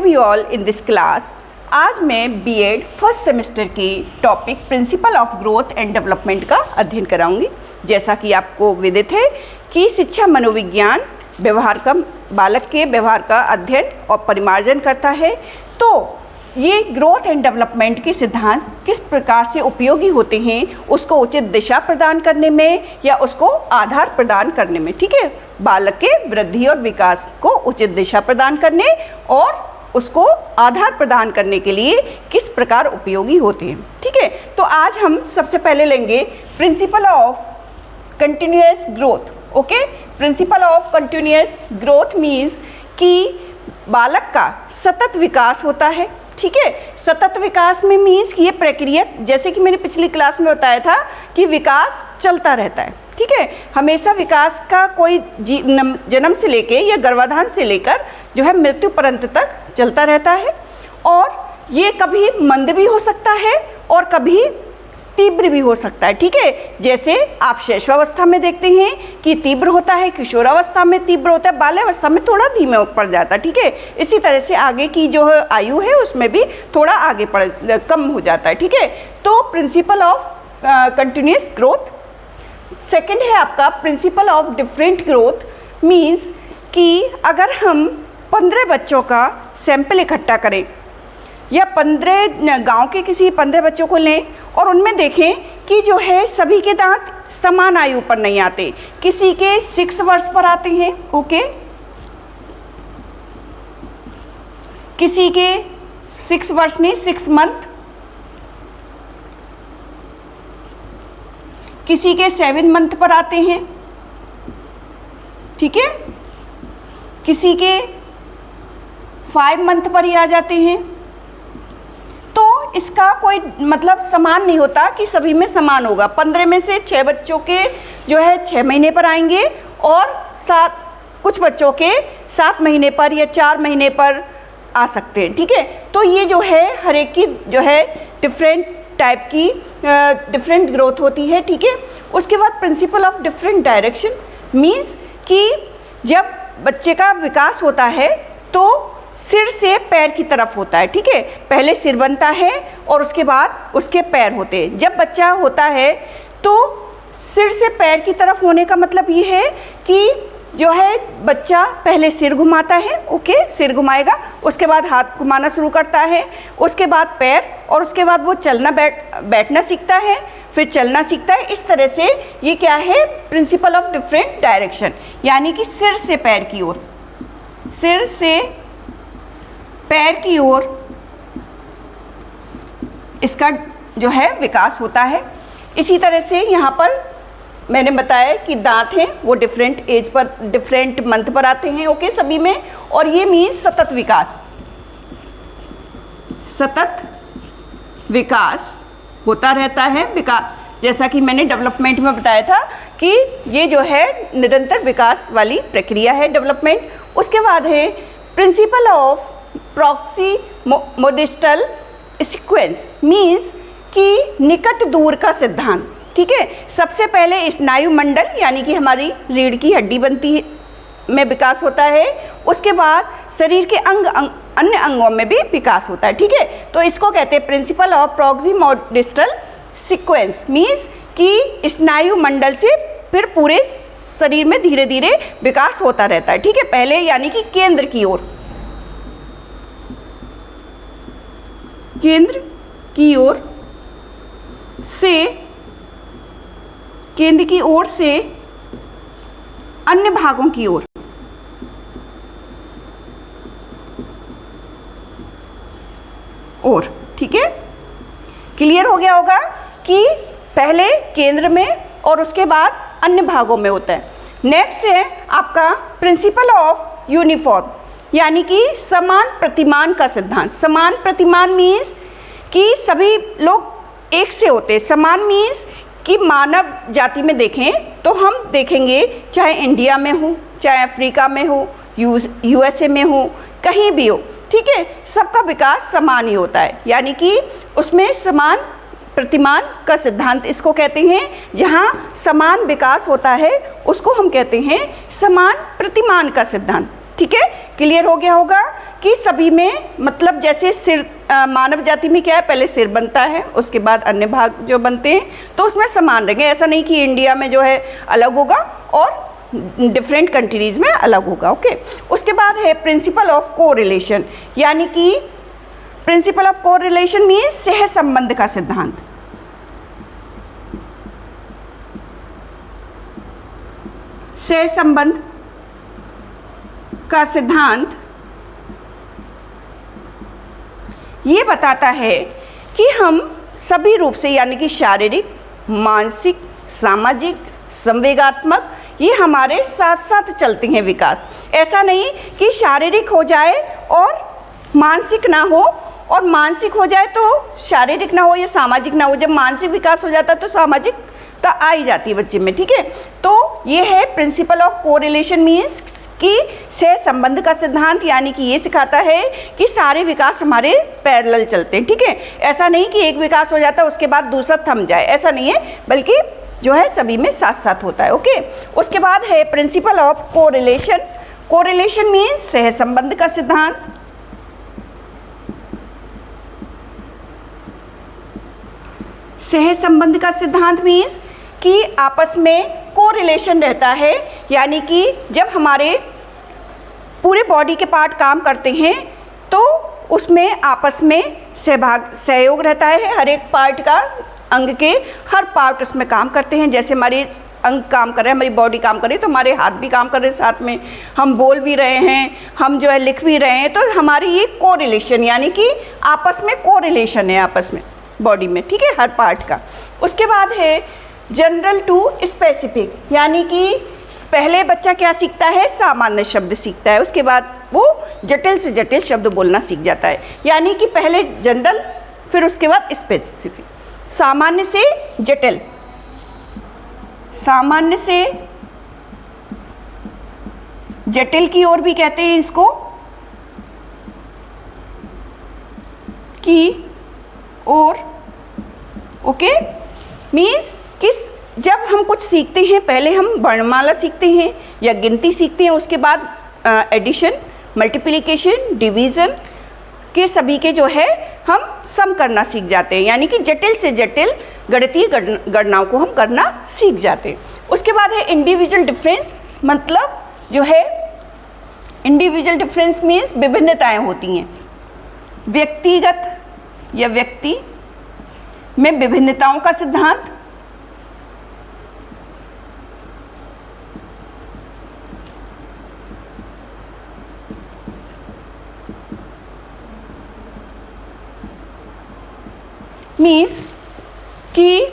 Welcome you all in this class. आज मैं BEd first semester की topic principle of growth and development का अध्ययन कराऊंगी। जैसा कि आपको विदित है कि शिक्षा मनोविज्ञान व्यवहार का बालक के व्यवहार का अध्ययन और परिमार्जन करता है, तो ये ग्रोथ एंड डेवलपमेंट के सिद्धांत किस प्रकार से उपयोगी होते हैं उसको उचित दिशा प्रदान करने में या उसको आधार प्रदान करने में। ठीक है, बालक के वृद्धि और विकास को उचित दिशा प्रदान करने और उसको आधार प्रदान करने के लिए किस प्रकार उपयोगी होते हैं। ठीक है, तो आज हम सबसे पहले लेंगे principle of continuous growth. Okay, principle of continuous growth means कि बालक का सतत विकास होता है। ठीक है, सतत विकास में मीन्स कि ये प्रक्रिया, जैसे कि मैंने पिछली क्लास में बताया था कि विकास चलता रहता है। ठीक है, हमेशा विकास का कोई जन्म से लेके या गर्भाधान से लेकर जो है मृत्यु पर्यंत तक चलता रहता है, और ये कभी मंद भी हो सकता है और कभी तीव्र भी हो सकता है। ठीक है, जैसे आप शैशवावस्था में देखते हैं कि तीव्र होता है, किशोरावस्था में तीव्र होता है, बाल्यावस्था में थोड़ा धीमे पड़ जाता है। ठीक है, इसी तरह से आगे की जो आयु है उसमें भी थोड़ा आगे कम हो जाता है। ठीक है, तो principle of continuous growth. Second है आपका principle of different growth. Means कि अगर हम 15 बच्चों का सैंपल इकट्ठा करें या 15 गांव के किसी 15 बच्चों को लें और उनमें देखें कि जो है सभी के दांत समान आयु पर नहीं आते, किसी के 6 वर्ष पर आते हैं, ओके, किसी के 6 वर्ष नहीं 6 मंथ, किसी के 7 मंथ पर आते हैं। ठीक है, किसी के 5 मंथ पर ही आ जाते हैं। तो इसका कोई मतलब समान नहीं होता कि सभी में समान होगा। 15 में से 6 बच्चों के जो है 6 महीने पर आएंगे और कुछ बच्चों के 7 महीने पर या 4 महीने पर आ सकते हैं। ठीक है, तो ये जो है हर एक की जो है डिफरेंट टाइप की डिफरेंट ग्रोथ होती है। ठीक है, उसके बाद principle of different direction means कि जब बच्चे का विकास होता है तो सिर से पैर की तरफ होता है। ठीक है, पहले सिर बनता है और उसके बाद उसके पैर होते हैं। जब बच्चा होता है तो सिर से पैर की तरफ होने का मतलब ये है कि जो है बच्चा पहले सिर घुमाता है, ओके, सिर घुमाएगा, उसके बाद हाथ घुमाना शुरू करता है, उसके बाद पैर, और उसके बाद वो चलना बैठना सीखता है, फिर चलना सीखता है। इस तरह से ये क्या है, प्रिंसिपल ऑफ डिफरेंट डायरेक्शन, यानी कि सिर से पैर की ओर, सिर से पैर की ओर इसका जो है विकास होता है। इसी तरह से यहाँ पर मैंने बताया कि दांत हैं वो डिफरेंट एज पर डिफरेंट मंथ पर आते हैं, ओके, सभी में, और ये मीन्स सतत विकास, सतत विकास होता रहता है। विकास जैसा कि मैंने डेवलपमेंट में बताया था कि ये जो है निरंतर विकास वाली प्रक्रिया है डेवलपमेंट। उसके बाद है प्रिंसिपल ऑफ प्रॉक्सिमोडिस्टल सीक्वेंस मीन्स कि निकट दूर का सिद्धांत। ठीक है, सबसे पहले स्नायु मंडल यानी कि हमारी रीढ़ की हड्डी बनती है में विकास होता है, उसके बाद शरीर के अन्य अंगों में भी विकास होता है। ठीक है, तो इसको कहते हैं प्रिंसिपल ऑफ प्रॉक्सिमोडिस्टल सीक्वेंस मीन्स कि स्नायु मंडल से फिर पूरे शरीर में धीरे धीरे विकास होता रहता है। ठीक है, पहले यानी कि केंद्र की ओर, केंद्र की ओर से, केंद्र की ओर से अन्य भागों की ओर, ठीक है, क्लियर हो गया होगा कि पहले केंद्र में और उसके बाद अन्य भागों में होता है। नेक्स्ट है आपका प्रिंसिपल ऑफ यूनिफॉर्म यानी कि समान प्रतिमान का सिद्धांत। समान प्रतिमान मीन्स कि सभी लोग एक से होते हैं। समान मीन्स कि मानव जाति में देखें तो हम देखेंगे चाहे इंडिया में हो, चाहे अफ्रीका में हो, यूएसए में हो, कहीं भी हो, ठीक है, सबका विकास समान ही होता है, यानी कि उसमें समान प्रतिमान का सिद्धांत इसको कहते हैं। जहाँ समान विकास होता है उसको हम कहते हैं समान प्रतिमान का सिद्धांत। ठीक है, क्लियर हो गया होगा कि सभी में मतलब जैसे सिर मानव जाति में क्या है, पहले सिर बनता है, उसके बाद अन्य भाग जो बनते हैं तो उसमें समान रहेंगे। ऐसा नहीं कि इंडिया में जो है अलग होगा और डिफरेंट कंट्रीज में अलग होगा। ओके, उसके बाद है प्रिंसिपल ऑफ कोरिलेशन, यानी कि प्रिंसिपल ऑफ कोरिलेशन मीन्स सहसंबंध का सिद्धांत। सहसंबंध का सिद्धांत ये बताता है कि हम सभी रूप से यानी कि शारीरिक, मानसिक, सामाजिक, संवेगात्मक ये हमारे साथ साथ चलते हैं विकास। ऐसा नहीं कि शारीरिक हो जाए और मानसिक ना हो और मानसिक हो जाए तो शारीरिक ना हो या सामाजिक ना हो। जब मानसिक विकास हो जाता है तो सामाजिकता आ ही जाती है बच्चे में। ठीक है, तो ये है प्रिंसिपल ऑफ कोरिलेशन मीन्स कि सहसंबंध का सिद्धांत, यानी कि ये सिखाता है कि सारे विकास हमारे पैरेलल चलते हैं। ठीक है, ऐसा नहीं कि एक विकास हो जाता है उसके बाद दूसरा थम जाए, ऐसा नहीं है, बल्कि जो है सभी में साथ साथ होता है। ओके, उसके बाद है principle of correlation. Correlation means सहसंबंध का सिद्धांत। सहसंबंध का सिद्धांत मीन्स कि आपस में कोरिलेशन रहता है, यानी कि जब हमारे पूरे बॉडी के पार्ट काम करते हैं तो उसमें आपस में सहयोग रहता है। हर एक पार्ट का, अंग के हर पार्ट उसमें काम करते हैं। जैसे हमारे अंग काम कर रहे हैं, हमारी बॉडी काम कर रही है, तो हमारे हाथ भी काम कर रहे हैं, साथ में हम बोल भी रहे हैं, हम जो है लिख भी रहे हैं, तो हमारी ये कोरिलेशन यानी कि आपस में कोरिलेशन है आपस में बॉडी में। ठीक है, हर पार्ट का। उसके बाद है जनरल टू स्पेसिफिक, यानी कि पहले बच्चा क्या सीखता है, सामान्य शब्द सीखता है, उसके बाद वो जटिल से जटिल शब्द बोलना सीख जाता है। यानी कि पहले जनरल, फिर उसके बाद स्पेसिफिक। सामान्य से जटिल, सामान्य से जटिल की ओर भी कहते हैं इसको, की ओर। ओके, मीन्स कि जब हम कुछ सीखते हैं, पहले हम वर्णमाला सीखते हैं या गिनती सीखते हैं, उसके बाद एडिशन, मल्टीप्लिकेशन, डिवीज़न के सभी के जो है हम सम करना सीख जाते हैं, यानी कि जटिल से जटिल गणितीय गणनाओं को हम करना सीख जाते हैं। उसके बाद है इंडिविजुअल डिफरेंस, मतलब जो है इंडिविजुअल डिफरेंस मीन्स विभिन्नताएं होती हैं। व्यक्तिगत या व्यक्ति में विभिन्नताओं का सिद्धांत। मीन्स कि